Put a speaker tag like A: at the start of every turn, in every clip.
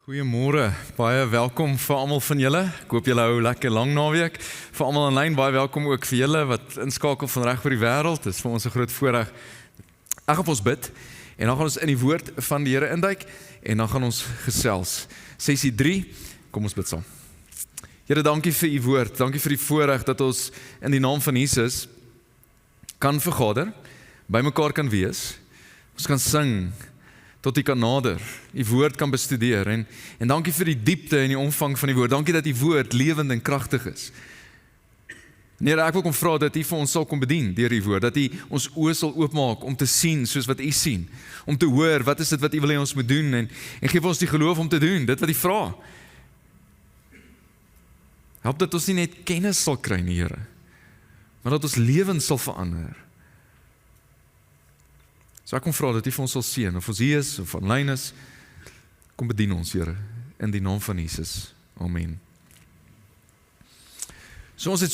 A: Goeiemôre, baie welkom vir almal van julle. Ek hoop julle hou lekker lang naweek. Vir almal aanlyn, baie welkom ook vir julle wat inskakel van reg oor die wêreld. Dit is vir ons 'n groot voorreg. Ek gaan vir ons bid en dan gaan ons in die woord van die Here induik en dan gaan ons gesels. Sessie 3, kom ons bid saam. Here, dankie vir u woord. Dankie vir die voorreg dat ons in die naam van Jesus kan vergader, by mekaar kan wees. Ons kan sing tot U kan nader, U woord kan bestudeer en dankie vir die diepte en die omvang van die woord. Dankie dat U woord lewend en kragtig is. Here, ek wil kom vra dat U vir ons sal kom bedien deur U woord, dat U ons oë sal oopmaak om te sien soos wat U sien, om te hoor wat is dit wat U wil hê ons moet doen en gee vir ons die geloof om te doen, dit wat U vra. Help dat ons nie net kennis sal kry nie, Here, maar dat ons lewens sal verander. So ek kom vra dat U vir ons sal seën, of ons hier is, of online is, kom bedien ons, Here, in die naam van Jesus. Amen. So ons het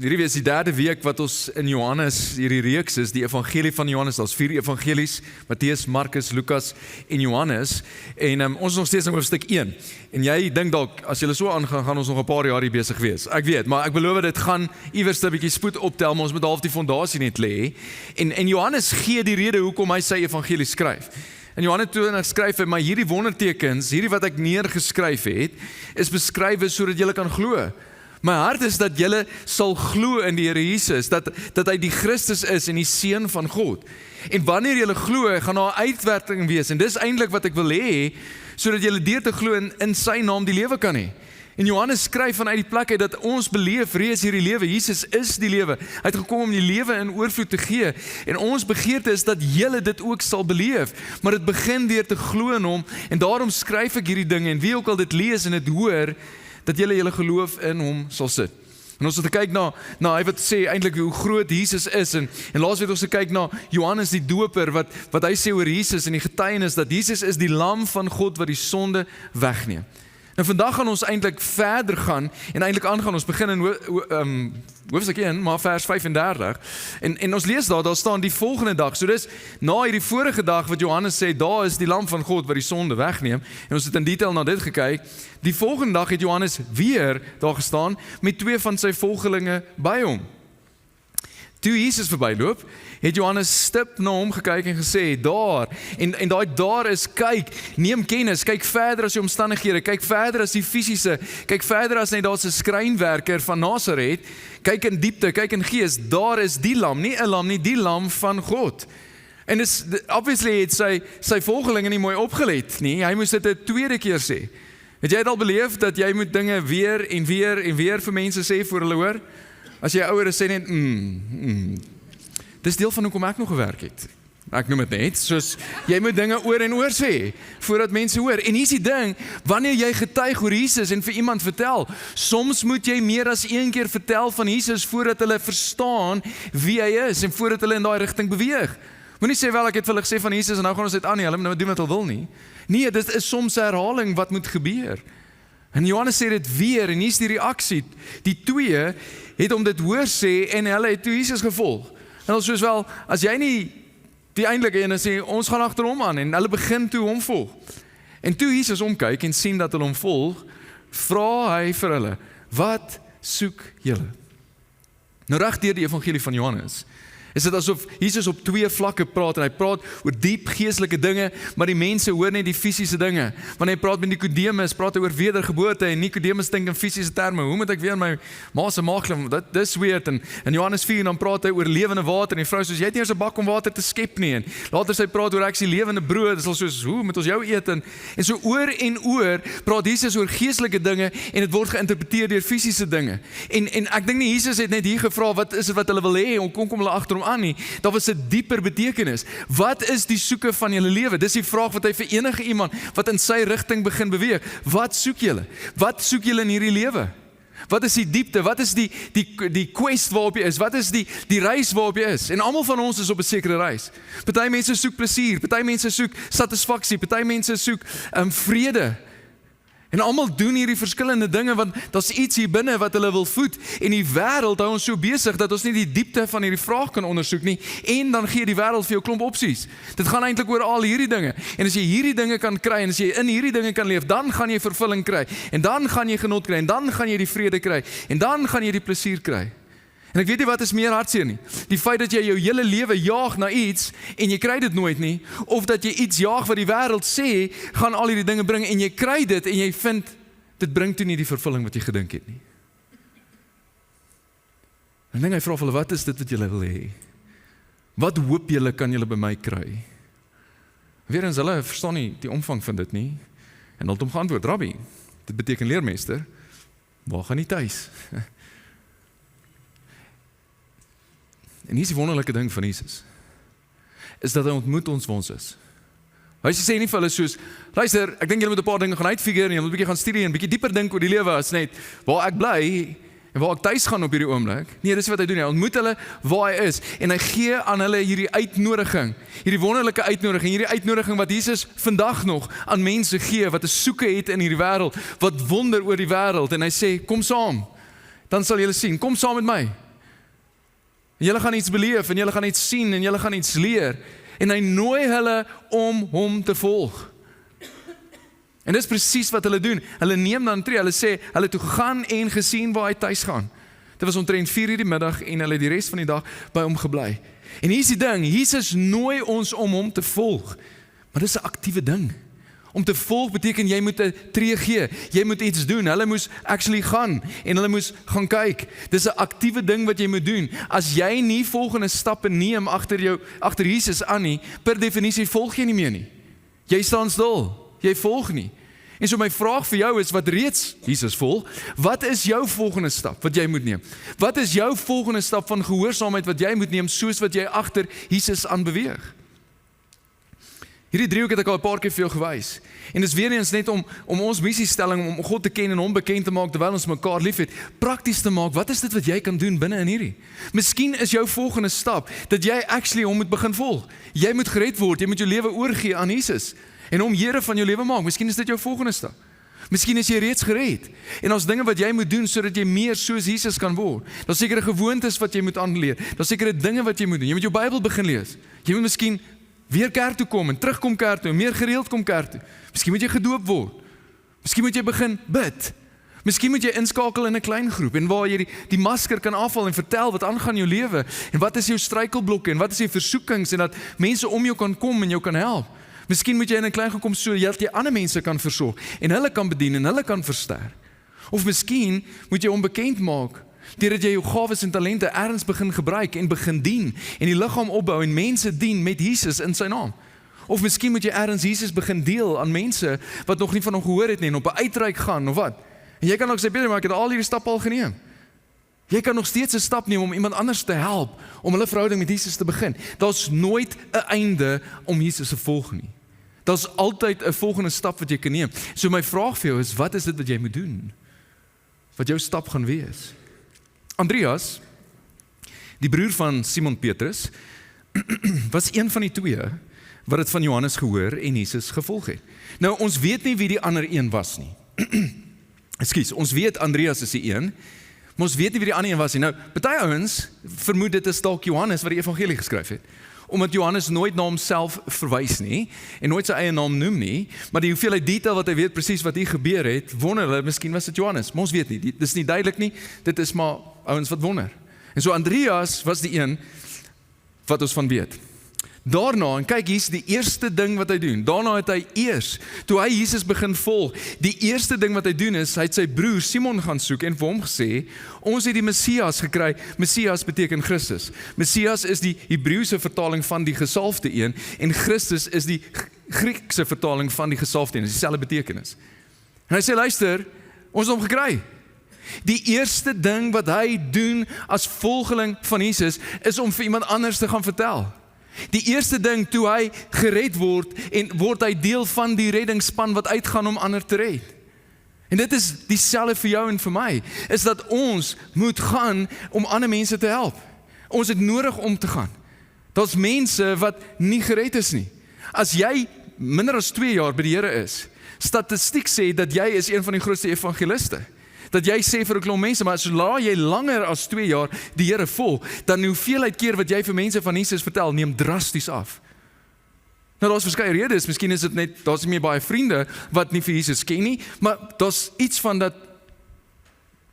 A: hierdie is die derde week wat ons in Johannes, hierdie reeks is, die evangelie van Johannes, daar's 4 evangelies, Matteus, Markus, Lukas en Johannes, en ons is nog steeds in hoofstuk 1, en jy dink dalk, as jy so aangaan, gaan ons nog 'n paar jaar hier besig wees, ek weet, maar ek beloof dit gaan iewers 'n bietjie spoed optel, maar ons moet half die fondasie net lê, en Johannes gee die rede hoekom hy sy evangelie skryf. En Johannes 20 skryf hy, maar hierdie wondertekens, hierdie wat ek neergeskryf het, is beskryf sodat julle kan glo. My hart is dat julle sal glo in die Here Jesus, dat hy die Christus is en die Seun van God. En wanneer julle glo, gaan daar 'n uitwerking wees, en dis eintlik wat ek wil hê, sodat julle deur te glo in sy naam die lewe kan hê. En Johannes skryf vanuit die plek uit dat ons beleef reeds hierdie lewe, Jesus is die lewe, hy het gekom om die lewe in oorvloed te gee, en ons begeerte is dat julle dit ook sal beleef, maar dit begin deur te glo in hom, en daarom skryf ek hierdie dinge, en wie ook al dit lees en dit hoor, dat julle geloof in hom sal sit. En ons het gekyk na hy wat sê eintlik hoe groot Jesus is, en laas het ons gekyk na Johannes die doper, wat hy sê oor Jesus, en die getuienis dat Jesus is die lam van God wat die sonde wegneem. Nou vandag gaan ons eintlik verder gaan, en eintlik aangaan, ons begin in hoofstuk 1, maar vers 35, en ons lees daar staan die volgende dag, so dis na hierdie vorige dag wat Johannes sê, daar is die lam van God wat die sonde wegneem, en ons het in detail na dit gekyk, die volgende dag het Johannes weer daar gestaan, met 2 van sy volgelinge by hom. Toe Jesus verbyloop, het Johannes stip na hom gekyk en gesê, daar, en daar is, kyk, neem kennis, kyk verder as die omstandighede, kyk verder as die fisiese, kyk verder as net daar's 'n skrynwerker van Nasaret, kyk in diepte, kyk in gees, daar is die lam, nie 'n lam nie, die lam van God. En dis, obviously het sy volgelinge nie mooi opgelet nie, hy moes dit 'n tweede keer sê. Het jy dit al beleef, dat jy moet dinge weer en weer en weer vir mense sê voor hulle hoor? As jy ouer is, sê net, dis deel van hoekom ek nog gewerk het. Ek noem dit net, soos, jy moet dinge oor en oor sê, voordat mense hoor. En hier is die ding, wanneer jy getuig oor Jesus en vir iemand vertel, soms moet jy meer as een keer vertel van Jesus, voordat hulle verstaan wie hy is, en voordat hulle in daai rigting beweeg. Moenie sê, wel, ek het vir hulle gesê van Jesus, en nou gaan ons dit aan nie, hulle moet doen wat hulle wil nie. Nee, dit is soms 'n herhaling wat moet gebeur. En Johannes sê dit weer, en hier is die reaksie, die 2 het om dit hoor sê, en hulle het toe Jesus gevolg. En ons soos wel, as jy nie die eindelike ene sê, ons gaan agter hom aan, en hulle begin toe hom volg. En toe Jesus omkyk en sien dat hulle hom volg, vra hy vir hulle, wat soek julle? Nou reg deur die evangelie van Johannes, is dit asof Jesus op 2 vlakke praat, en hy praat oor diep geestelike dinge, maar die mense hoor net die fisiese dinge. Wanneer hy praat met Nicodemus, praat hy oor wedergeboorte, en Nicodemus dink in fisiese terme, hoe moet ek weer my ma se maag klim, dis weird, en in Johannes 4 dan praat hy oor lewende water, en die vrou soos, jy het nie eers 'n bak om water te skep nie, en later sy praat oor ek is die lewende brood, dis al soos, hoe moet ons jou eet, en so oor en oor praat Jesus oor geestelike dinge, en dit word geïnterpreteer deur fisiese dinge, en ek dink nie Jesus het net hier gevra, wat is dit wat hulle wil hê, en kom hulle agter hom aan nie, daar was 'n dieper betekenis. Wat is die soeke van julle lewe? Dis die vraag wat hy vir enige iemand wat in sy rigting begin beweeg. Wat soek julle? Wat soek julle in hierdie lewe? Wat is die diepte? Wat is die quest waarop jy is? Wat is die reis waarop jy is? En almal van ons is op 'n sekere reis. Party mense soek plesier, party mense soek satisfaksie, party mense soek vrede. En almal doen hierdie verskillende dinge, want daar's iets hier binne wat hulle wil voed. En die wêreld hou ons so besig dat ons nie die diepte van hierdie vraag kan ondersoek nie. En dan gee die wêreld vir jou klomp opsies. Dit gaan eintlik oor al hierdie dinge. En as jy hierdie dinge kan kry, en as jy in hierdie dinge kan leef, dan gaan jy vervulling kry. En dan gaan jy genot kry, en dan gaan jy die vrede kry. En dan gaan jy die plesier kry. En ek weet nie wat is meer hartseer nie. Die feit dat jy jou hele lewe jaag na iets en jy kry dit nooit nie, of dat jy iets jaag wat die wêreld sê, gaan al hierdie dinge bring en jy kry dit en jy vind, dit bring toe nie die vervulling wat jy gedink het nie. En dan hy vra vir hulle, wat is dit wat julle wil hê? Wat hoop julle kan julle by my kry? Weer eens, hulle verstaan nie die omvang van dit nie. En hulle het hom geantwoord, Rabbi, dit beteken leermeester, waar gaan jy tuis? En hier is die wonderlike ding van Jesus, is dat hy ontmoet ons waar ons is. Hy sê nie vir hulle soos, luister, ek dink julle moet 'n paar dinge gaan uitfigure en julle moet 'n bietjie gaan studie en 'n bietjie dieper dink oor die lewe as net waar ek bly en waar ek tuis gaan op hierdie oomblik. Nee, dis wat hy doen. Hy ontmoet hulle waar hy is en hy gee aan hulle hierdie uitnodiging, hierdie wonderlike uitnodiging, hierdie uitnodiging wat Jesus vandag nog aan mense gee wat 'n soeke het in hierdie wêreld, wat wonder oor die wêreld en hy sê, kom saam, dan sal julle sien, kom saam met my. En julle gaan iets beleef, en julle gaan iets sien, en julle gaan iets leer. En hy nooi hulle om hom te volg. En dis presies wat hulle doen. Hulle neem dan tree, hulle sê, hulle toe gegaan en gesien waar hy tuis gaan. Dit was omtrent 4:00 die middag, en hulle die res van die dag by hom gebly. En hier is die ding, Jesus nooi ons om hom te volg. Maar dis 'n aktiewe ding. Om te volg beteken jy moet 'n tree gee, jy moet iets doen, hulle moes actually gaan, en hulle moes gaan kyk. Dis 'n aktiewe ding wat jy moet doen. As jy nie volgende stappe neem agter Jesus aan nie, per definisie volg jy nie meer nie. Jy staan stil, jy volg nie. En so my vraag vir jou is, wat reeds Jesus volg, wat is jou volgende stap wat jy moet neem? Wat is jou volgende stap van gehoorsaamheid wat jy moet neem, soos wat jy agter Jesus aan beweeg? Hierdie driehoek het ek al 'n paar keer vir jou gewys. En dis weer eens net om ons missiestelling, om God te ken en hom bekend te maak terwyl ons mekaar liefhet, prakties te maak. Wat is dit wat jy kan doen binne in hierdie? Miskien is jou volgende stap dat jy actually hom moet begin volg. Jy moet gered word, jy moet jou lewe oorgee aan Jesus en hom Here van jou lewe maak. Miskien is dit jou volgende stap. Miskien is jy reeds gered. En daar's dinge wat jy moet doen sodat jy meer soos Jesus kan word. Daar's sekere gewoontes wat jy moet aanleer. Daar's sekere dinge wat jy moet doen. Jy moet jou Bybel begin lees. Jy moet miskien weer kerk toe kom en terugkom kerk toe, en meer gereeld kom kerk toe. Miskien moet jy gedoop word. Miskien moet jy begin bid. Miskien moet jy inskakel in 'n klein groep en waar jy die masker kan afhaal en vertel wat aangaan jou lewe en wat is jou struikelblokke en wat is jou versoekings en dat mense om jou kan kom en jou kan help. Miskien moet jy in 'n klein groep kom sodat jy ander mense kan versorg en hulle kan bedien en hulle kan versterk. Of miskien moet jy hom bekend maak deurdat jy jou gawes en talente ergens begin gebruik en begin dien en die liggaam opbou en mense dien met Jesus in sy naam. Of miskien moet jy ergens Jesus begin deel aan mense wat nog nie van hom gehoor het nie en op 'n uitreik gaan of wat. En jy kan ook sê, Peter, maar ek het al hierdie stappe al geneem. Jy kan nog steeds 'n stap neem om iemand anders te help om hulle verhouding met Jesus te begin. Daar's nooit 'n einde om Jesus te volg nie. Daar's altyd 'n volgende stap wat jy kan neem. So my vraag vir jou is, wat is dit wat jy moet doen? Wat jou stap gaan wees? Andreas, die broer van Simon Petrus, was een van die twee wat het van Johannes gehoor en Jesus gevolg het. Nou, ons weet nie wie die ander een was nie. Ekskuus, ons weet Andreas is die een, maar ons weet nie wie die ander een was nie. Nou, party ouens vermoed dit is dalk Johannes wat die evangelie geskryf het. Omdat Johannes nooit na homself verwys nie, en nooit sy eie naam noem nie, maar die hoeveelheid detail wat hy weet presies wat hier gebeur het, wonder hulle, miskien was dit Johannes, maar ons weet nie, dit is nie duidelik nie, dit is maar ouens wat wonder. En so Andreas was die een wat ons van weet. Daarna, en kyk hier's die eerste ding wat hy doen, daarna het hy eers, toe hy Jesus begin volg, die eerste ding wat hy doen is, hy het sy broer Simon gaan soek en vir hom gesê, ons het die Messias gekry. Messias beteken Christus. Messias is die Hebreëse vertaling van die gesalfde een, en Christus is die Griekse vertaling van die gesalfde een, is dieselfde betekenis. En hy sê, luister, ons het hom gekry. Die eerste ding wat hy doen as volgeling van Jesus, is om vir iemand anders te gaan vertel. Die eerste ding toe hy gered word en word hy deel van die reddingsspan wat uitgaan om ander te red. En dit is dieselfde vir jou en vir my, is dat ons moet gaan om ander mense te help. Ons het nodig om te gaan. Daar's mense wat nie gered is nie. As jy minder as 2 jaar by die Here is, Statistiek sê dat jy is een van die grootste evangeliste. Dat jy sê vir 'n klomp mense, maar sodra jy langer as 2 jaar die Here volg, dan die hoeveelheid keer wat jy vir mense van Jesus vertel, neem drasties af. Nou daar's verskeie redes, miskien is dit net, daar's nie meer baie vriende wat nie vir Jesus ken nie, maar daar's iets van dat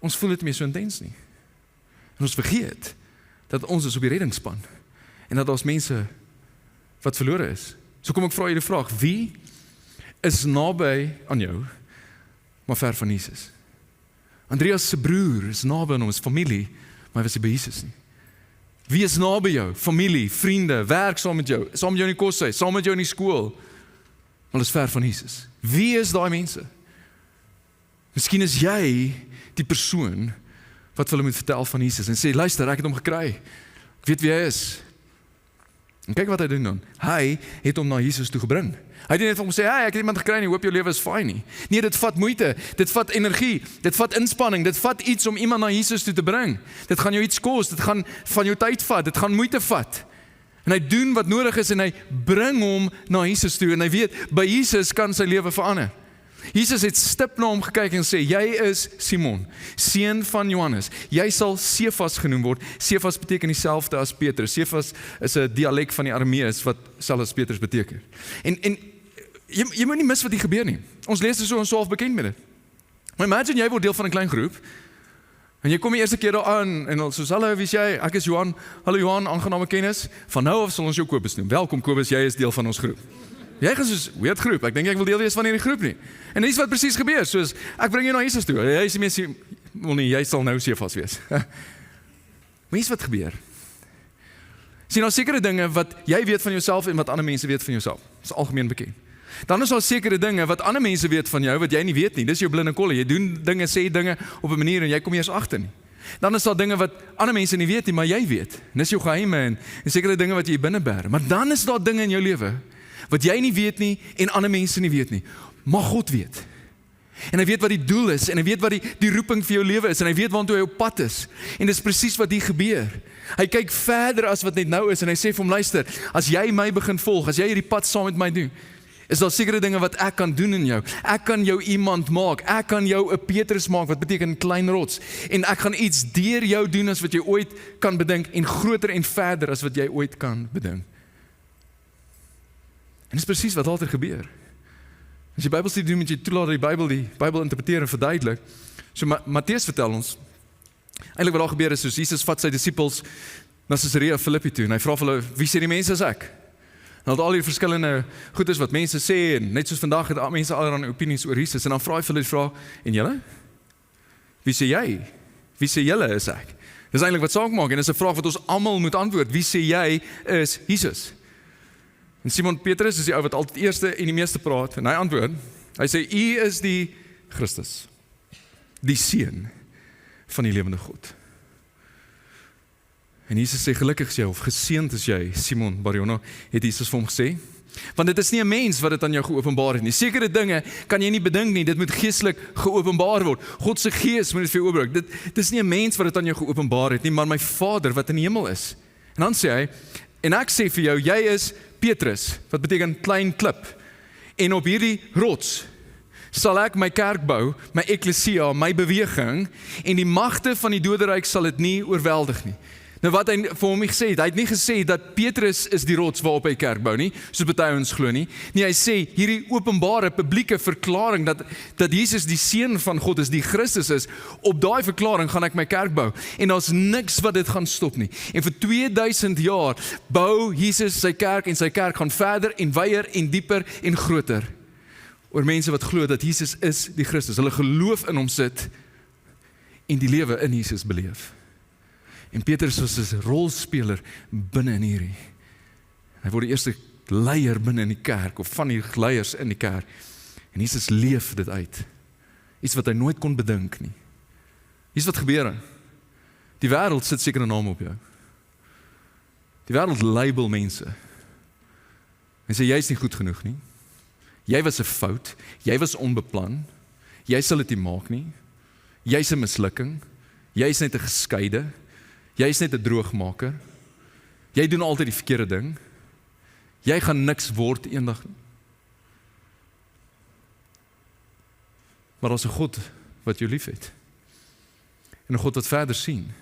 A: ons voel dit nie meer so intens nie. En ons vergeet dat ons is op die reddingsspan en dat daar's mense wat verlore is. So kom ek vra julle die vraag, wie is naby aan jou, maar ver van Jesus? Andreas se broer is naby aan hom, is familie, maar hy was nie by Jesus nie. Wie is naby jou? Familie, vriende, werk saam met jou in die koshuis, saam met jou in die skool, maar is ver van Jesus. Wie is daai mense? Miskien is jy die persoon wat hulle moet vertel van Jesus en sê, luister, ek het hom gekry. Ek weet wie hy is. En kyk wat hy doen dan. Hy het hom na Jesus toe gebring. Hy het nie net vir hom gesê, hey, ek het iemand gekry nie, hoop jou lewe is fyn nie. Nee, dit vat moeite, dit vat energie, dit vat inspanning, dit vat iets om iemand na Jesus toe te bring. Dit gaan jou iets kos, dit gaan van jou tyd vat, dit gaan moeite vat. En hy doen wat nodig is en hy bring hom na Jesus toe en hy weet, by Jesus kan sy lewe verander. Jesus het stip na hom gekyk en sê, jy is Simon, seun van Johannes. Jy sal Sefas genoem word. Sefas beteken dieselfde as Petrus. Sefas is 'n dialek van die Aramees wat selfs as Petrus beteken. En jy moet nie mis wat hier gebeur nie. Ons lees so ons half bekend met dit. Maar imagine jy word deel van 'n klein groep en jy kom die eerste keer daar aan en soos, hallo, wie is jy? Ek is Johan. Hallo Johan, aangename kennis. Van nou af sal ons jou Kobus noem. Welkom Kobus, jy is deel van ons groep. Jy gaan soos, weird groep, ek dink ek wil deel wees van hierdie groep nie. En dis wat presies gebeur, soos, ek bring jou na Jesus toe, jy is die mees, jy sal nou Sefas wees. Maar iets wat gebeur. Sien, nou sekere dinge wat jy weet van jouself en wat ander mense weet van jouself. Dis algemeen bekend. Dan is daar sekere dinge wat ander mense weet van jou, wat jy nie weet nie. Dis jou blinde kolle, jy doen dinge, sê dinge op 'n manier en jy kom eers agter nie. Dan is daar dinge wat ander mense nie weet nie, maar jy weet. En dis jou geheime en sekere dinge wat jy binne bær. Maar dan is daar dinge in jou lewe wat jy nie weet nie en ander mense nie weet nie. Maar God weet. En hy weet wat die doel is en hy weet wat die roeping vir jou lewe is en hy weet waartoe hy op pad is. En dis presies wat hier gebeur. Hy kyk verder as wat net nou is en hy sê vir hom, luister, as jy my begin volg, as jy hierdie pad saam met my doen, is daar sekere dinge wat ek kan doen in jou. Ek kan jou iemand maak. Ek kan jou 'n Petrus maak, wat beteken klein rots. En ek gaan iets deur jou doen as wat jy ooit kan bedink en groter en verder as wat jy ooit kan bedink. En dis presies wat altyd gebeur. As jy Bybelstudie doen, moet jy toelaat dat die Bybel interpreteer en verduidelik. So Matteus vertel ons, eintlik wat daar gebeur is, soos Jesus vat sy disippels na Caesarea Philippi toe, en hy vra vir hulle, wie sê die mense is ek? En al die verskillende goedes wat mense sê, en net soos vandag het mense allerlei opinies oor Jesus, en dan vra hy vir hulle die vraag, en julle? Wie sê jy? Wie sê julle is ek? Dis eintlik wat saak maak, en dis 'n vraag wat ons almal moet antwoord, wie sê jy is Jesus? En Simon Petrus is die ou wat altyd eerste en die meeste praat, en hy antwoord, hy sê, U is die Christus, die Seun van die lewende God. En Jesus sê, gelukkig is jy, of geseënd is jy, Simon Barjona, het Jesus vir hom gesê, want dit is nie 'n mens wat dit aan jou geopenbaar het nie. Sekere dinge kan jy nie bedink nie, dit moet geestelik geopenbaar word. God se gees moet dit vir jou oopbreek. Dit is nie 'n mens wat dit aan jou geopenbaar het nie, maar my Vader wat in die hemel is. En dan sê hy, en ek sê vir jou, jy is Petrus, wat beteken klein klip, en op hierdie rots sal ek my kerk bou, my eklesia, my beweging, en die magte van die doderyk sal dit nie oorweldig nie. Nou wat hy vir hom gesê het, hy het nie gesê dat Petrus is die rots waarop hy kerk bou nie, soos baie ons glo nie. Nee, hy sê hierdie openbare publieke verklaring dat Jesus die Seun van God is, die Christus is, op daai verklaring gaan ek my kerk bou. En daar's niks wat dit gaan stop nie. En vir 2000 jaar bou Jesus sy kerk en sy kerk gaan verder en wyer en dieper en groter. Oor mense wat glo dat Jesus is die Christus. Hulle geloof in hom sit en die lewe in Jesus beleef. En Petrus was 'n rolspeler binne in hierdie. Hy word die eerste leier binne in die kerk, of van die leiers in die kerk. En Jesus leef dit uit. Iets wat hy nooit kon bedink nie. Iets wat gebeur. Die wêreld sit seker 'n naam op jou. Die wêreld label mense. En sê, jy is nie goed genoeg nie. Jy was 'n fout. Jy was onbeplan. Jy sal dit nie maak nie. Jy's 'n mislukking. Jy's net 'n geskeide. Jy is net 'n droogmaker. Jy doen altyd die verkeerde ding. Jy gaan niks word eendag nie. Maar daar's 'n God wat jou liefhet. En 'n God wat verder sien.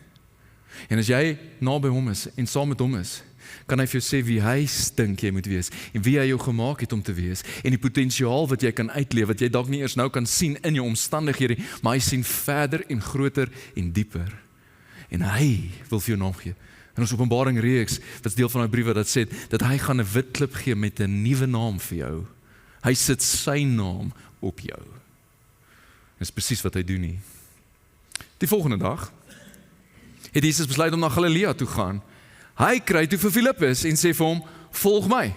A: En as jy naby hom is en saam met hom is, kan hy vir jou sê wie hy dink jy moet wees en wie hy jou gemaak het om te wees en die potensiaal wat jy kan uitleef, wat jy dalk nie eers nou kan sien in jou omstandighede, maar hy sien verder en groter en dieper. En hy wil vir jou naam gee. In ons Openbaring reeks, wat is deel van die brief wat dat sê, dat hy gaan 'n wit klip gee met 'n nuwe naam vir jou. Hy sit sy naam op jou. Dis presies wat hy doen nie. Die volgende dag het Jesus besluit om na Galilea toe gaan. Hy kry toe vir Filippus en sê vir hom, volg my.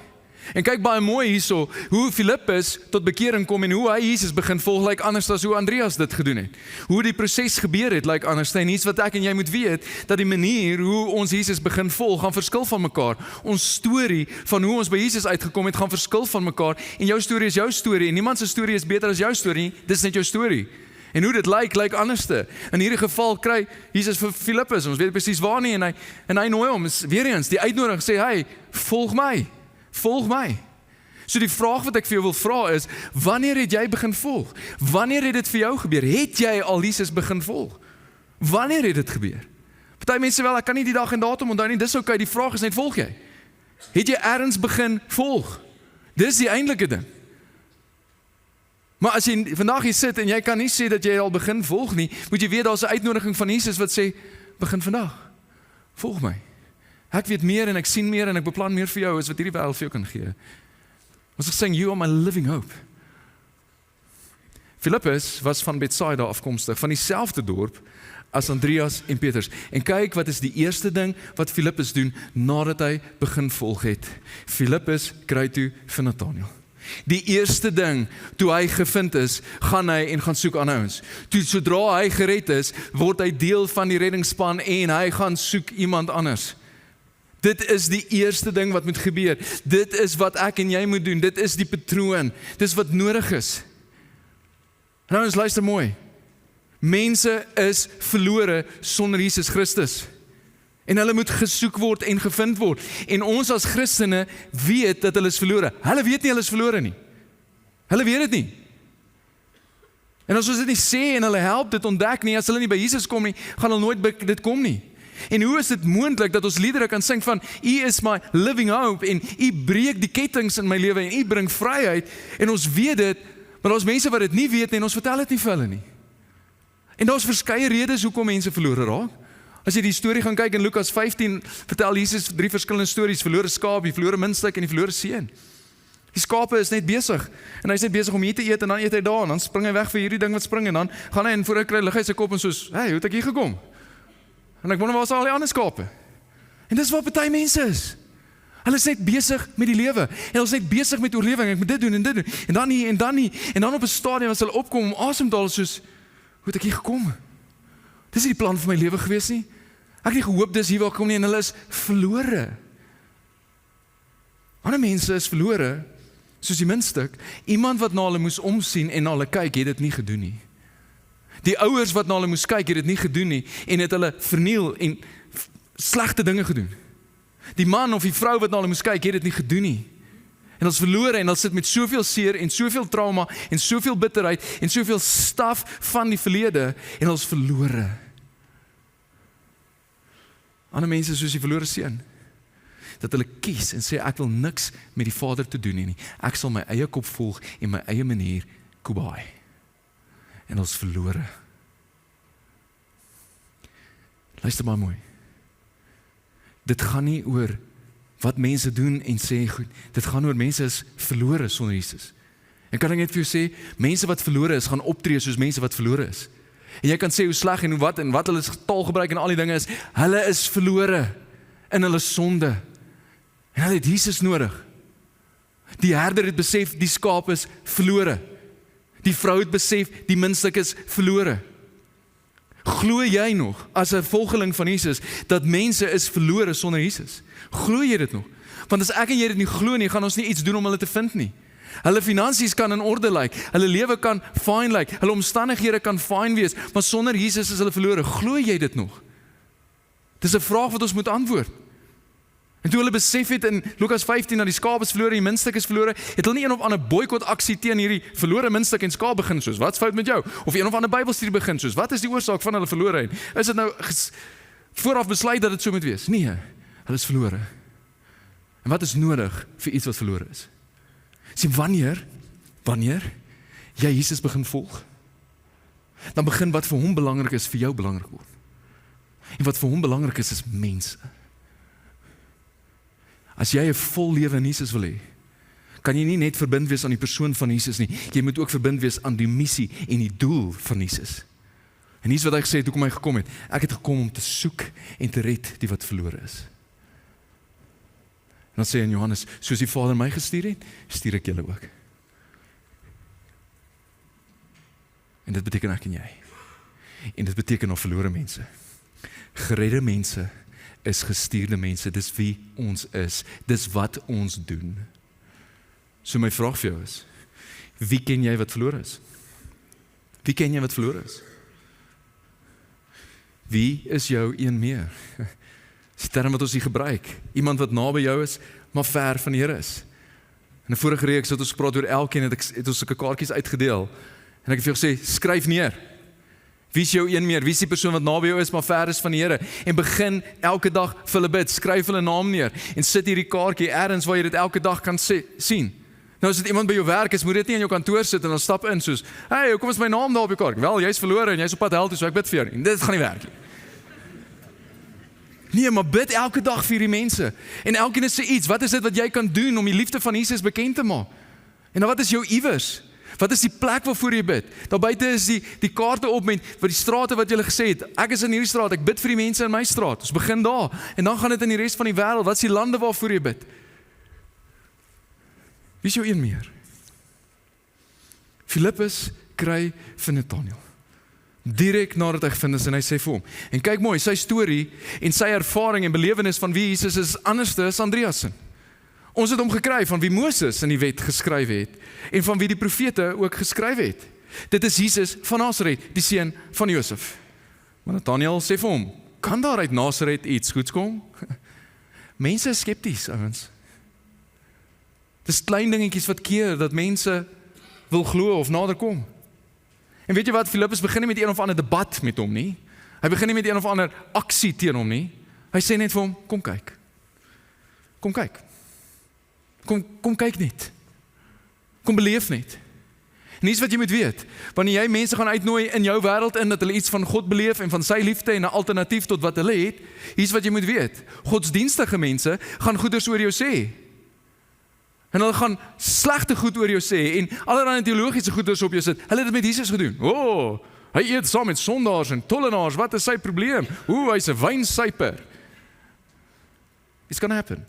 A: En kyk baie mooi hierso, hoe Filippus tot bekering kom en hoe hy Jesus begin volg, lyk anders as hoe Andreas dit gedoen het. Hoe die proses gebeur het, lyk anders. En iets wat ek en jy moet weet, dat die manier hoe ons Jesus begin volg, gaan verskil van mekaar. Ons storie van hoe ons by Jesus uitgekom het, gaan verskil van mekaar. En jou storie is jou storie, en niemand se storie is beter as jou storie, dis net jou storie. En hoe dit lyk anderste. In hierdie geval kry Jesus vir Filippus, ons weet presies waar nie, en hy nooi hom, weer eens, die uitnodiging sê hy, volg my. Volg my. So die vraag wat ek vir jou wil vra is, wanneer het jy begin volg? Wanneer het dit vir jou gebeur? Het jy al Jesus begin volg? Wanneer het dit gebeur? Party mense wel, ek kan nie die dag en datum onthou nie, dis okay, die vraag is net, volg jy? Het jy ergens begin volg? Dis die eintlike ding. Maar as jy vandag hier sit en jy kan nie sê dat jy al begin volg nie, moet jy weet, daar is 'n uitnodiging van Jesus wat sê, begin vandag, volg my. Ek weet meer en ek sien meer en ek beplan meer vir jou as wat hierdie wêreld vir jou kan gee. Ons sê, you are my living hope. Filippus was van Betsaida afkomstig, van dieselfde dorp as Andreas en Petrus. En kyk, wat is die eerste ding wat Filippus doen nadat hy begin volg het? Filippus kry toe vir Nathanael. Die eerste ding, toe hy gevind is, gaan hy en gaan soek aan ouens. Toe sodra hy gered is, word hy deel van die reddingsspan en hy gaan soek iemand anders. Dit is die eerste ding wat moet gebeur. Dit is wat ek en jy moet doen. Dit is die patroon. Dit is wat nodig is. Nou ons luister mooi. Mense is verlore sonder Jesus Christus. En hulle moet gesoek word en gevind word. En ons as Christene weet dat hulle is verlore. Hulle weet nie hulle is verlore nie. Hulle weet dit nie. En as ons dit nie sê en hulle help dit ontdek nie, as hulle nie by Jesus kom nie, gaan hulle nooit by dit kom nie. En hoe is dit moontlik dat ons liedere kan sing van U is my living hope en U breek die kettinge in my lewe en U bring vryheid en ons weet dit, maar daar's mense wat dit nie weet nie en ons vertel dit nie vir hulle nie. En daar's verskeie redes hoekom mense verlore raak. As jy die storie gaan kyk in Lukas 15, vertel Jesus 3 verskillende stories, verlore skaap, die verlore muntstuk en die verlore seun. Die skape is net besig en hy's net besig om hier te eet en dan eet hy daar en dan spring hy weg vir hierdie ding wat spring en dan gaan hy en voor hy kry lig hy sy kop en soos, hey, hoe het ek hier gekom? En ek wonder waar is al die ander skape? En dis waar party mense is. Hulle is net besig met die lewe. En hulle is net besig met oorlewing. Ek moet dit doen en dit doen. En dan nie en dan nie. En dan op 'n stadium as hulle opkom om asem te haal soos, hoe het ek hier gekom? Dis nie die plan vir my lewe gewees nie. Ek het nie gehoop dis hier waar ek kom nie en hulle is verlore. Ander mense is verlore, soos die muntstuk. Iemand wat na hulle moes omsien en na hulle kyk, het dit nie gedoen nie. Die ouers wat na hulle moes kyk, het dit nie gedoen nie en het hulle verniel en slegte dinge gedoen. Die man of die vrou wat na hulle moes kyk, het dit nie gedoen nie. En ons verlore en ons sit met soveel seer en soveel trauma en soveel bitterheid en soveel staf van die verlede en ons verlore. Ander mense soos die verlore seun, dat hulle kies en sê ek wil niks met die Vader te doen nie. Ek sal my eie kop volg en my eie manier kubai. En ons verlore. Luister maar mooi. Dit gaan nie oor wat mense doen en sê goed. Dit gaan oor mense is verlore sonder Jesus. En kan ek net vir jou sê, mense wat verlore is, gaan optree soos mense wat verlore is. En jy kan sê hoe sleg en wat hulle taal gebruik en al die dinge is, hulle is verlore in hulle sonde. En hulle het Jesus nodig. Die herder het besef, die skaap is verlore. Die vrou het besef, die muntstuk is verlore. Glo jy nog, as 'n volgeling van Jesus, dat mense is verlore sonder Jesus? Glo jy dit nog? Want as ek en jy dit nie glo nie, gaan ons nie iets doen om hulle te vind nie. Hulle finansies kan in orde lyk, hulle lewe kan fyn lyk, hulle omstandighede kan fyn wees, maar sonder Jesus is hulle verlore. Glo jy dit nog? Dis 'n vraag wat ons moet antwoord. En toe hulle besef het in Lukas 15 dat die skaap is verlore, die muntstuk is verlore, het hulle nie een of ander boikot aksie teen hierdie verlore muntstuk en skaap begin soos, wat's fout met jou? Of een of ander Bybelstudie begin soos, wat is die oorsaak van hulle verloreheid? Is dit nou vooraf besluit dat dit so moet wees? Nee, hulle is verlore. En wat is nodig vir iets wat verlore is? Sien, wanneer jy Jesus begin volg, dan begin wat vir hom belangrik is, vir jou belangrik word. En wat vir hom belangrik is mense. As jy 'n vol lewe in Jesus wil hê, kan jy nie net verbind wees aan die persoon van Jesus nie, jy moet ook verbind wees aan die missie en die doel van Jesus. En hier's wat hy gesê het, hoekom hy gekom het. Ek het gekom om te soek en te red die wat verlore is. En dan sê hy in Johannes, soos die Vader my gestuur het, stuur ek julle ook. En dit beteken ek en jy. En dit beteken of verlore mense. Geredde mense is gestuurde mense, dis wie ons is, dis wat ons doen. So my vraag vir jou is, wie ken jy wat verlore is? Wie ken jy wat verlore is? Wie is jou een meer? Dis die term wat ons hier gebruik, iemand wat naby jou is, maar ver van die Here is. In 'n vorige reeks het ons gepraat oor elkeen, het ons sulke kaartjies uitgedeel, en ek het vir jou gesê, skryf neer. Wie is jou een meer? Wie is die persoon wat naby jou is, maar ver is van die Here? En begin elke dag vir hulle bid, skryf hulle naam neer, en sit hierdie kaartjie ergens waar jy dit elke dag kan sien. Nou as dit iemand by jou werk is, moet dit nie in jou kantoor sit en dan stap in soos, hey, hoekom is my naam daar op jou kaartjie? Wel, jy's verlore en jy's op pad hel toe, so ek bid vir jou. En dit gaan nie werk nie. Nee, maar bid elke dag vir die mense. En elkeen is iets, wat is dit wat jy kan doen om die liefde van Jesus bekend te maak? En dan wat is jou iewers? Wat is die plek waarvoor jy bid? Daar buite is die kaarte op met die strate wat jy gesê het. Ek is in hierdie straat, ek bid vir die mense in my straat. Ons begin daar. En dan gaan dit in die res van die wêreld. Wat is die lande waarvoor jy bid? Wie is jou een meer? Filippus kry vir Nathanael. Direk nadat hy gevind is en hy sê vir hom. En kyk mooi, sy storie en sy ervaring en belewenis van wie Jesus is anders as Andreas se. Ons het hom gekry van wie Moses in die wet geskryf het en van wie die profete ook geskryf het. Dit is Jesus van Nasaret, die seun van Josef. Maar Nathanael sê vir hom, kan daar uit Nasaret iets goeds kom? Mense is skepties, ouens. Dis klein dingetjies wat keer dat mense wil glo of nader kom. En weet jy wat, Filippus begin nie met een of ander debat met hom nie. Hy begin nie met een of ander aksie teen hom nie. Hy sê net vir hom, kom kyk. Kom kyk. Kom kyk net. Kom beleef net. En dis wat jy moet weet. Wanneer jy mense gaan uitnooi in jou wêreld in dat hulle iets van God beleef en van sy liefde en 'n alternatief tot wat hulle het, hier's wat jy moet weet. Godsdienstige mense gaan goeders oor jou sê. En hulle gaan slegte goed oor jou sê en allerlei teologiese goeders op jou sit. Hulle het dit met Jesus gedoen. Hy eet saam met sondaars en tollenaars. Wat is sy probleem? Hy's 'n wynsuiper. It's gonna happen.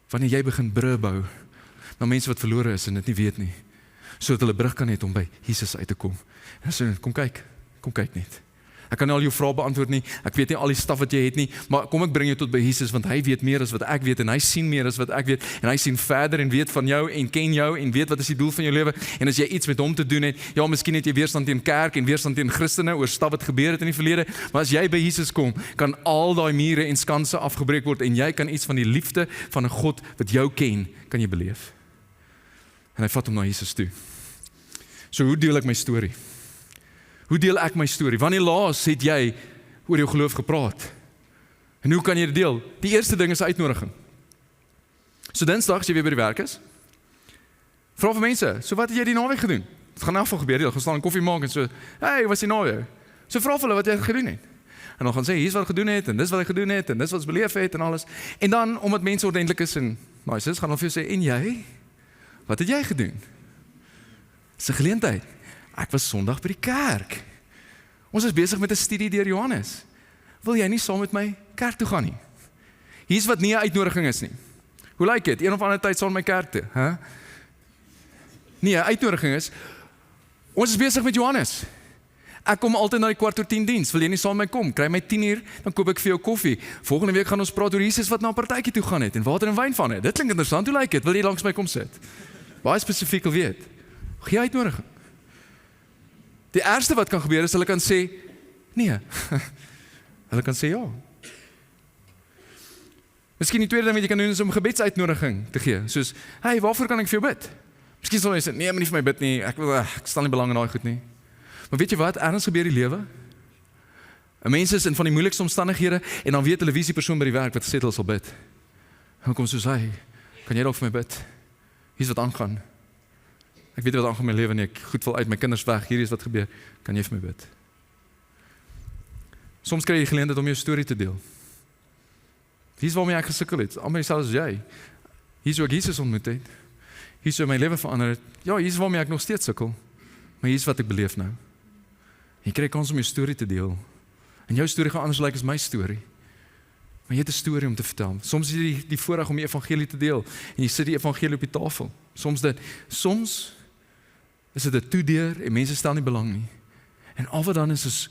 A: Wanneer jy begin brûe bou na mense wat verlore is en dit nie weet nie, sodat hulle brug kan hê om by Jesus uit te kom. En sê, kom kyk net. Ek kan nie al jou vrae beantwoord nie, ek weet nie al die staf wat jy het nie, maar kom ek bring jou tot by Jesus, want hy weet meer as wat ek weet, en hy sien meer as wat ek weet, en hy sien verder en weet van jou, en ken jou, en weet wat is die doel van jou lewe, en as jy iets met hom te doen het, ja, miskien het jy weerstand teen kerk, en weerstand teen Christene, oor staf wat gebeur het in die verlede, maar as jy by Jesus kom, kan al daai mure en skanse afgebreek word, en jy kan iets van die liefde van 'n God wat jou ken, kan jy beleef. En hy vat hom na Jesus toe. So hoe deel ek my storie? Hoe deel ek my storie? Wanneer laas het jy oor jou geloof gepraat? En hoe kan jy dit deel? Die eerste ding is uitnodiging. So Dinsdag, as jy weer by die werk is, vra vir mense, so wat het jy die naweek gedoen? Het gaan afval gebeur, jy gaan staan en koffie maak en so, hey, wat is die naweek? So vra vir hulle wat jy gedoen het. En dan gaan sê, hier is wat ek gedoen het, en dis wat ek gedoen het, en dis wat ons beleef het, en alles. En dan, omdat mense ordentlik is, en nice, gaan dan vir jou sê, en jy? Wat het jy gedoen? Dis 'n geleentheid. Ek was Sondag by die kerk. Ons is besig met 'n studie deur Johannes. Wil jy nie saam met my kerk toe gaan nie? Hier's wat nie 'n uitnodiging is nie. Hoe lyk dit? Een of ander tyd saam met my kerk toe, hè? Nee, 'n uitnodiging is, ons is besig met Johannes. Ek kom altyd na die 9:15 diens. Wil jy nie saam met my kom? Kry my 10:00, dan koop ek vir jou koffie. Volgende week gaan ons praat oor Jesus wat na 'n partytjie toe gaan het en water en wyn van het. Dit klink interessant. Hoe lyk dit? Wil jy langs my kom sit? Baie spesifiek wil weet. Gee uitnodiging. Die eerste wat kan gebeur is hulle kan sê nee. Hulle kan sê ja. Miskien die tweede ding wat jy kan doen is om gebedsuitnodiging te gee. Soos, hey, waarvoor kan ek vir jou bid? Miskien sal jy sê, nee, moenie vir my bid nie, ek stel nie belang in daai goed nie. Maar weet jy wat, ergens gebeur die lewe. 'n Mens is in van die moeilikste omstandighede en dan weet 'n televisiepersoon by die werk wat gesê het hulle sal bid. Dan kom soos hy, kan jy dalk vir my bid? Hier's wat aangaan. Ek weet wat aangaan in my lewe nie, ek goed val uit, my kinders weg, hier is wat gebeur. Kan jy vir my bid? Soms kry jy geleentheid om jou storie te deel. Hier's waarmee ek gesukkel het, almal dieselfde as jy. Hier's hoe ek Jesus ontmoet het. Hier's hoe my lewe verander het. Ja, hier's waarmee ek nog steeds sukkel. Maar hier's wat ek beleef nou. Jy kry kans om jou storie te deel. En jou storie gaan anders lyk as my storie. Maar jy het 'n storie om te vertel. Soms is jy die voorreg om die evangelie te deel. En jy sit die evangelie op die tafel. Soms is dit 'n toedeur en mense stel nie belang nie. En al wat dan is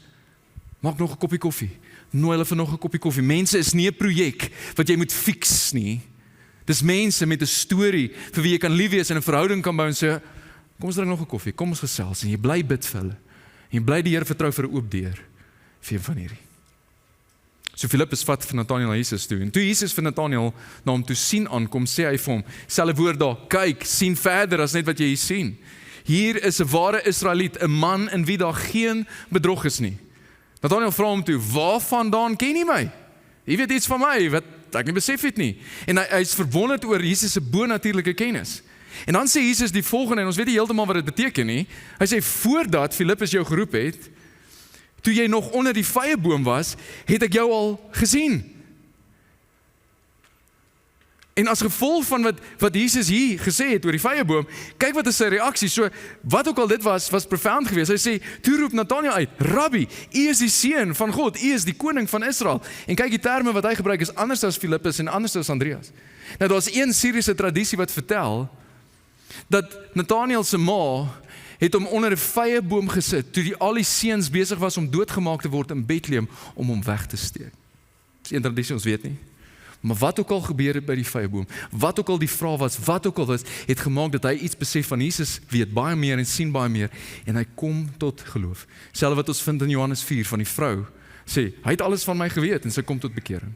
A: maak nog 'n koppie koffie. Nooi hulle vir nog 'n koppie koffie. Mense is nie 'n projek wat jy moet fix nie. Dis mense met 'n storie vir wie jy kan lief wees en 'n verhouding kan bou en sê, kom ons drink nog 'n koffie, kom ons gesels en jy bly bid vir hulle. En jy bly die Here vertrou vir 'n oop deur vir een van hierdie. So Filippus vat vir Nathanael na Jesus toe. En toe Jesus vir Nathanael na hom toe sien aankom, sê hy vir hom, selfe woord daar, kyk, sien verder as net wat jy hier sien. Hier is 'n ware Israeliet, 'n man in wie daar geen bedrog is nie. Nathanael vra hom toe, waarvandaan ken jy my? Jy weet iets van my wat ek nie besef het nie. En hy is verwonderd oor Jesus se bonatuurlike kennis. En dan sê Jesus die volgende, en ons weet nie heeltemal wat dit beteken nie. Hy sê, voordat Filippus jou geroep het, toe jy nog onder die vyeboom was, het ek jou al gesien. En as gevolg van wat Jesus hier gesê het oor die vyeboom, kyk wat is sy reaksie. So, wat ook al dit was profound geweest. Hy sê, toe roep Nathanael uit, Rabbi, u is die seun van God, u is die koning van Israel. En kyk, die terme wat hy gebruik is anders as Filippus en anders as Andreas. Nou, daar is een Syriese tradisie wat vertel, dat Nathanael se ma het hom onder 'n vyeboom gesit, toe al die seuns besig was om doodgemaak te word in Bethlehem, om hom weg te steek. Dis een tradisie, ons weet nie. Maar wat ook al gebeur het by die vyeboom, wat ook al die vraag was, wat ook al was, het gemaak dat hy iets besef van Jesus, weet baie meer en sien baie meer, en hy kom tot geloof. Selfs wat ons vind in Johannes 4 van die vrou, sê, hy het alles van my geweet, en sy kom tot bekering.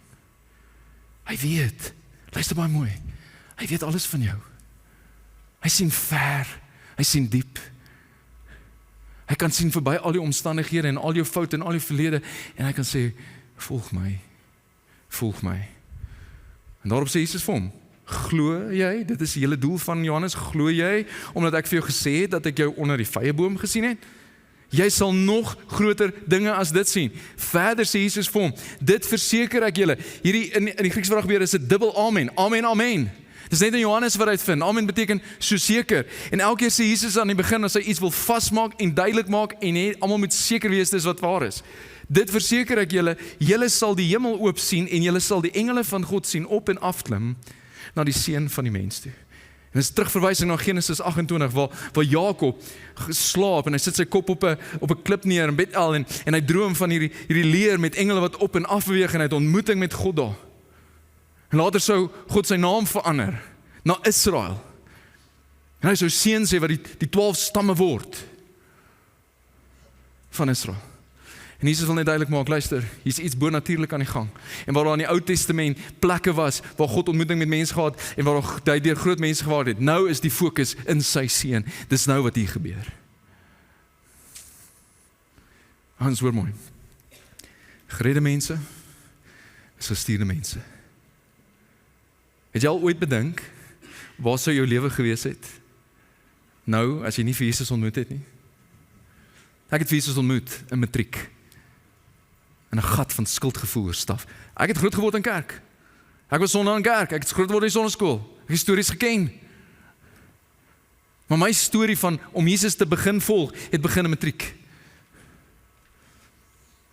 A: Hy weet, luister baie mooi, hy weet alles van jou. Hy sien ver, hy sien diep. Hy kan sien verby al die omstandighede en al jou foute en al jou verlede, en hy kan sê, volg my, volg my. En daarop sê Jesus vir hom, glo jy, dit is die hele doel van Johannes, glo jy, omdat ek vir jou gesê het, dat ek jou onder die vyeboom gesien het? Jy sal nog groter dinge as dit sien. Verder sê Jesus vir hom, dit verseker ek julle, hierdie in die Griekse vraaggebeur is 'n dubbel amen, amen, amen. Dis net in Johannes wat uitvind, amen beteken so seker, en elke keer sê Jesus aan die begin, as hy iets wil vastmaak en duidelik maak, en almal moet seker wees, dis wat waar is. Dit verseker ek julle, julle sal die hemel oop sien, en julle sal die engele van God sien op en afklim, na die seun van die mens toe. En dis terugverwysing na Genesis 28, waar Jakob slaap, en hy sit sy kop op 'n klip neer in Bethel, en hy droom van hierdie leer met engele wat op en af beweeg, en hy het ontmoeting met God daar. En later sou God sy naam verander, na Israel. En hy sou seun sê wat die 12 stamme word, van Israel. En Jesus wil net duidelik maak, luister, hier's iets bonatuurlik aan die gang. En waar daar in die Ou Testament plekke was, waar God ontmoeting met mense gehad, en waar hy deur groot mense gewaar het, nou is die fokus in sy seun. Dis nou wat hier gebeur. Hans, hoor mooi. Geredde mense, is gestuurde mense. Het jy al ooit bedink, waar sou jou lewe gewees het? Nou, as jy nie vir Jesus ontmoet het nie. Ek het vir Jesus ontmoet in matriek. In 'n gat van skuldgevoel staf. Ek het groot geword in kerk. Ek was Sondag in kerk, ek het groot geword in sonneskool. Ek het stories geken. Maar my storie van om Jesus te begin volg, het begin in matriek.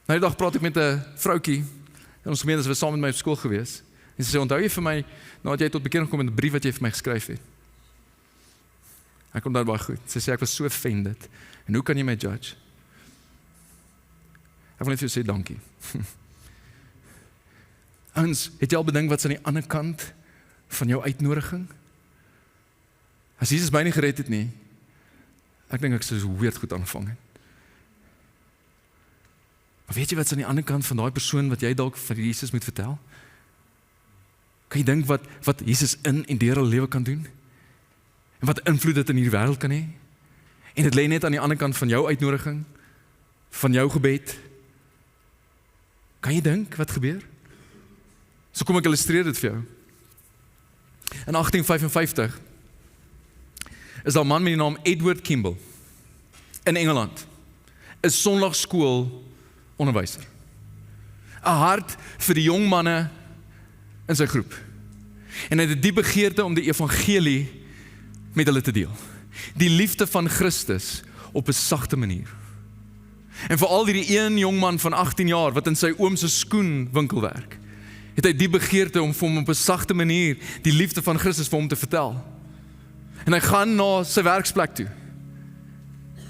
A: Nou die dag praat ek met 'n vroutjie, en ons gemeente was saam met my op skool gewees. En sy sê, onthou jy vir my, nadat jy tot bekering kom in 'n brief wat jy vir my geskryf het? Ek onthou baie goed. Sy sê, ek was so offended. En hoe kan jy my judge? Ek wil net vir jou sê, dankie. Ons, het jy al bedink wat is aan die ander kant van jou uitnodiging? As Jesus my nie gered het nie, ek dink ek sou so weird goed aanvang het. Maar weet jy wat is aan die ander kant van daai persoon wat jy dalk vir Jesus moet vertel? Kan jy dink wat Jesus in en deur hulle lewe kan doen? En wat invloed dit in hierdie wêreld kan hê? En dit lê net aan die ander kant van jou uitnodiging, van jou gebed. Kan jy dink wat gebeur? So kom ek illustreer dit vir jou. In 1855 is daar 'n man met die naam Edward Kimball in Engeland, 'n sonndagskool onderwyser. 'n hart vir die jong manne in sy groep. En hy het 'n diep begeerte om die evangelie met hulle te deel. Die liefde van Christus op 'n sagte manier. En veral hierdie een jong man van 18 jaar wat in sy oom se skoenwinkel werk, het hy die begeerte om vir hom op 'n sagte manier die liefde van Christus vir hom te vertel. En hy gaan na sy werksplek toe.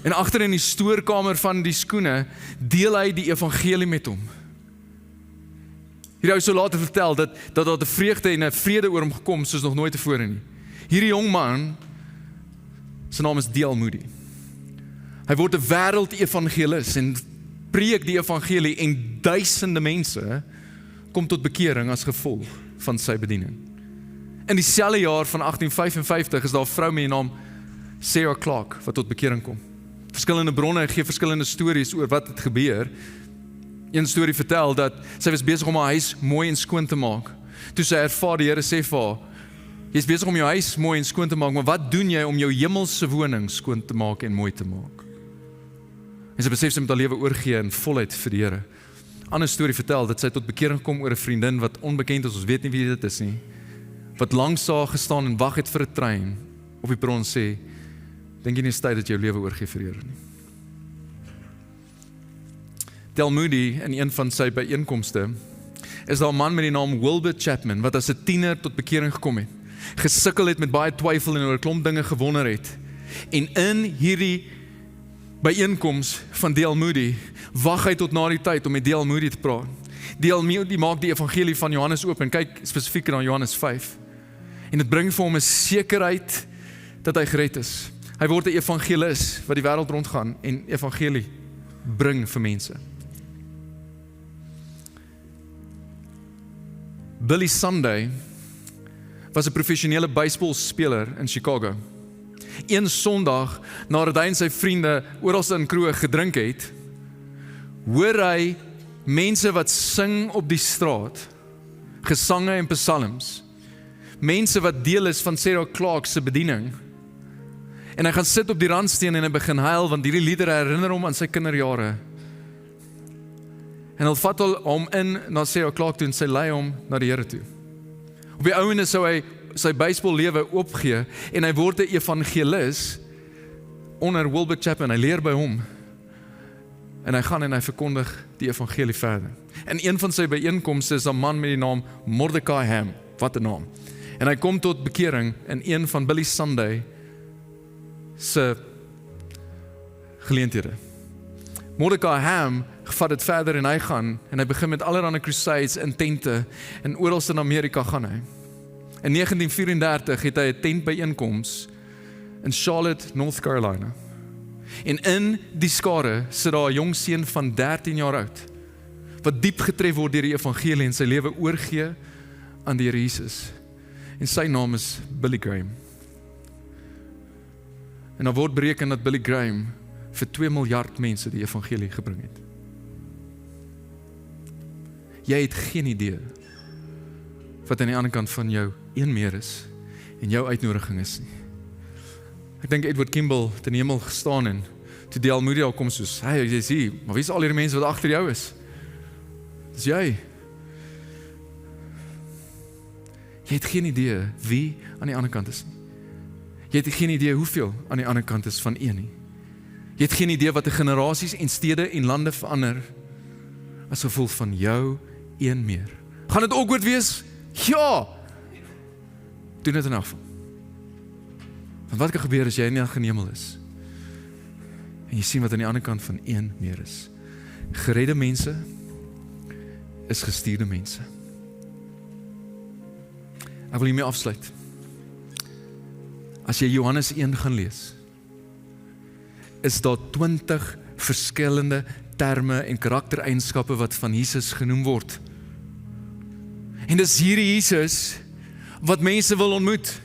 A: En agter in die stoorkamer van die skoene deel hy die evangelie met hom. Hierdie ou sou later vertel dat daar 'n vreugde en 'n vrede oor hom gekom soos nog nooit tevore nie. Hierdie jong man, sy naam is D.L. Moody. Hy word 'n wêreldevangelis en preek die evangelie en duisende mense kom tot bekering as gevolg van sy bediening. In dieselfde jaar van 1855 is daar 'n vrou met die naam Sarah Clark wat tot bekering kom. Verskillende bronne gee verskillende stories oor wat het gebeur. Een storie vertel dat sy was besig om haar huis mooi en skoon te maak. Toe sy ervaar die Here sê vir haar, jy is besig om jou huis mooi en skoon te maak, maar wat doen jy om jou hemelse woning skoon te maak en mooi te maak? En sy besef sy moet haar lewe oorgee in volheid vir die Here. Ander storie vertel dat sy tot bekering kom oor 'n vriendin wat onbekend is, ons weet nie wie dit is nie, wat langs haar gestaan en wag het vir 'n trein op die perron sê, dink jy nie is tyd dat jy jou lewe oorgee vir die Here nie. D.L. Moody in een van sy byeenkomste is daar 'n man met die naam Wilbert Chapman wat as 'n tiener tot bekering gekom het, gesukkel het met baie twyfel en oor 'n klomp dinge gewonder het. En in hierdie byeenkoms van D.L. Moody wag hy tot na die tyd om met D.L. Moody te praat. D.L. Moody maak die evangelie van Johannes oop en kyk spesifiek na Johannes 5. En dit bring vir hom 'n sekerheid dat hy gered is. Hy word 'n evangelis wat die wêreld rondgaan en evangelie bring vir mense. Billy Sunday was 'n professionele baseballspeler in Chicago. Een Sondag, nadat hy en sy vriende oral in kroeg gedrink het, hoor hy mense wat sing op die straat, gesange en psalms, mense wat deel is van Sarah Clark se bediening. En hy gaan sit op die randsteen en hy begin huil, want hierdie liedere herinner hom aan sy kinderjare. En hy vat hom in na Sarah Clark toe en sy lei hom na die Here toe. Op die ouene sou hy sy baseballlewe opgee en hy word 'n evangelis onder Wilbert Chapman. Hy leer by hom en hy gaan en hy verkondig die evangelie verder. In een van sy byeenkomste is 'n man met die naam Mordecai Ham, wat 'n naam. En hy kom tot bekering in een van Billy Sunday se geleenthede. Mordecai Ham vat dit verder en hy gaan en hy begin met allerlei crusades in tente en oral in Amerika gaan hy. In 1934 het hy 'n tentbyeenkoms in Charlotte, North Carolina. En in die skare sit daar 'n jong seun van 13 jaar oud wat diep getref word deur die evangelie en sy lewe oorgee aan die Here Jesus. En sy naam is Billy Graham. En daar word bereken dat Billy Graham vir 2 miljard mense die evangelie gebring het. Jy het geen idee wat aan die ander kant van jou een meer is en jou uitnodiging is nie. Ek dink Edward Kimball het in die hemel gestaan en toe D.L. Moody al kom soos, hey, jy sien, maar wie is al hierdie mense wat agter jou is? Dis jy. Jy het geen idee wie aan die ander kant is nie. Jy het geen idee hoeveel aan die ander kant is van een nie. Jy het geen idee wat 'n generasies en stede en lande verander as gevolg van jou een meer. Gaan dit awkward wees? Ja! Doen dit in afval. Want wat kan gebeur as jy nie in die hemel is? En jy sien wat aan die ander kant van een meer is. Geredde mense is gestuurde mense. Ek wil hiermee afsluit. As jy Johannes 1 gaan lees, is daar 20 verskillende terme en karaktereienskappe wat van Jesus genoem word. En dis hierdie Jesus wat mense wil ontmoet.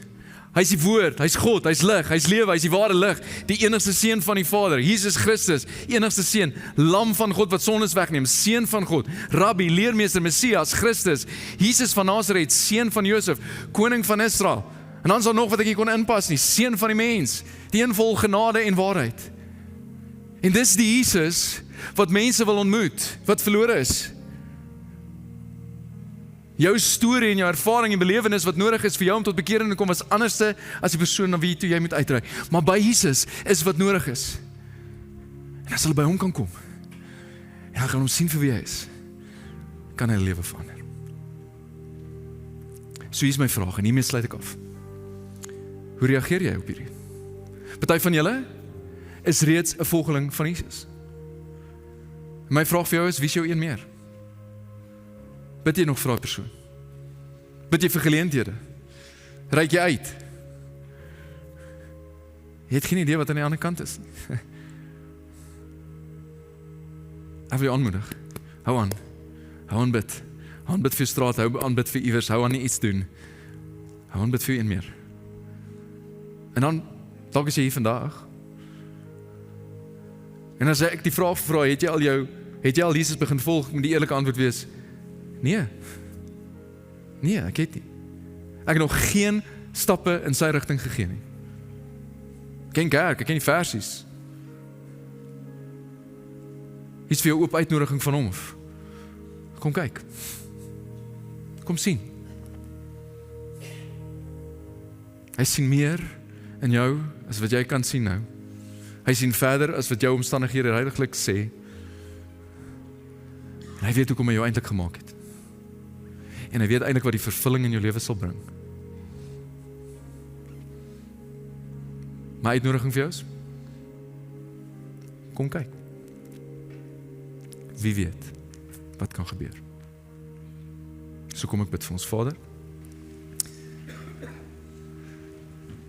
A: Hy is die woord, hy is God, hy is lig, hy is lewe, hy is die ware lig, die enigste seun van die Vader, Jesus Christus, enigste seun, lam van God wat sondes wegneem, seun van God, Rabbi, leermeester, Messias, Christus, Jesus van Nasaret, seun van Josef, koning van Israel. En dan is daar nog wat ek hier kon inpas nie, seun van die mens, die een vol genade en waarheid. En dis die Jesus wat mense wil ontmoet, wat verlore is. Jou storie en jou ervaring en belewenis wat nodig is vir jou om tot bekering te kom was anderste as die persoon na wie toe jy moet uitreik. Maar by Jesus is wat nodig is. En as hulle by hom kan kom, en hy gaan hom sien vir wie hy is, kan hy lewe verander. So hier is my vraag en hiermee sluit ek af. Hoe reageer jy op hierdie? Party van julle is reeds 'n volgeling van Jesus. My vraag vir jou is, wie is jou een meer? Bid jy nog vir daai persoon? Bid jy vir geleenthede? Reik jy uit? Jy het geen idee wat aan die ander kant is nie. Ek wil jou aanmoedig. Hou aan. Hou aan bid. Hou aan bid vir straat, hou aan bid vir iewers, hou aan nie iets doen. Hou aan bid vir een meer. En dan, dalk is jy hier vandag. En as ek die vraag vra, het jy al Jesus begin volg, moet die eerlike antwoord wees, nee, ek het nie. Ek het nog geen stappe in sy rigting gegee nie. Ek ken kerk, ek ken die versies. Iets vir jou oop uitnodiging van hom. Kom kyk. Kom sien. Hy sien meer in jou as wat jy kan sien nou. Hy sien verder as wat jou omstandighede heiliglik sê. En hy weet hoekom hy jou eintlik gemaak het. En hy weet eintlik wat die vervulling in jou lewe sal bring. My uitnodiging vir jou is, kom kyk. Wie weet wat kan gebeur. So kom ek bid vir ons Vader.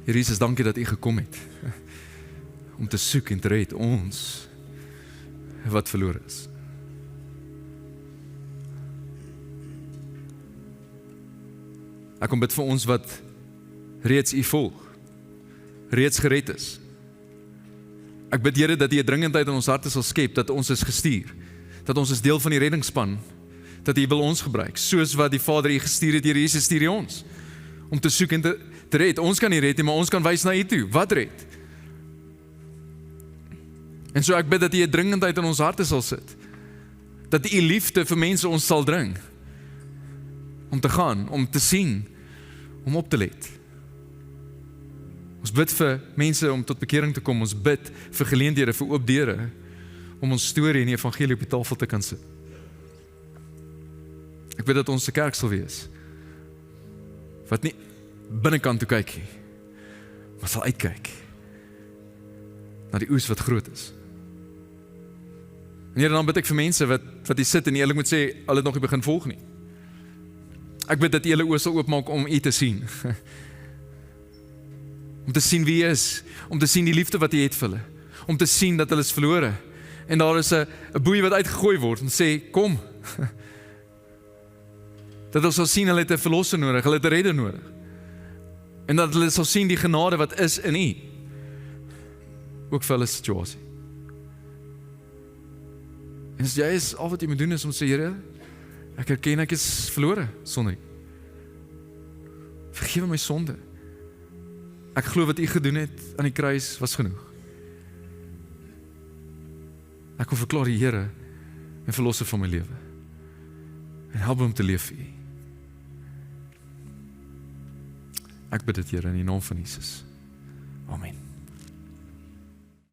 A: Here Jesus, dankie dat U gekom het om te soek en te red ons wat verlore is. Ek kom bid vir ons wat reeds U volg, reeds gered is. Ek bid Here dat U 'n dringendheid in ons harte sal skep, dat ons is gestuur, dat ons is deel van die reddingsspan, dat U wil ons gebruik, soos wat die Vader U gestuur het, Here Jesus stuur U ons, om te soek en te red. Ons kan nie red nie, maar ons kan wys na U toe, wat red? En so ek bid dat U 'n dringendheid in ons harte sal sit, dat U liefde vir mense ons sal dring, om te gaan, om te sien, om op te let. Ons bid vir mense om tot bekering te kom, ons bid vir geleenthede, vir oop deure, om ons storie en die evangelie op die tafel te kan sit. Ek bid dat ons 'n kerk sal wees, wat nie binnekant toe kyk nie, maar sal uitkyk na die oes wat groot is. En Here, dan bid ek vir mense wat hier sit en eerlik moet sê, hulle het nog nie begin volg nie. Ek bid dat U hulle oë sal oopmaak om U te sien. Om te sien wie U is, om te sien die liefde wat U het vir hulle, om te sien dat hulle is verlore. En daar is 'n boei wat uitgegooi word en sê, kom. Dat hulle sal sien, hulle het 'n verlosser nodig, hulle het 'n redder nodig. En dat hulle sal sien die genade wat is in U. Ook vir hulle situasie. En as jy is, al wat jy moet doen is om te sê, Here, ek erken ek is verlore sonder U. Vergewe my sonde. Ek glo wat U gedoen het aan die kruis was genoeg. Ek kom verklaar die Here en verlosser van my lewe. En help my om te leef vir U. Ek bid dit, Here, in die naam van Jesus. Amen.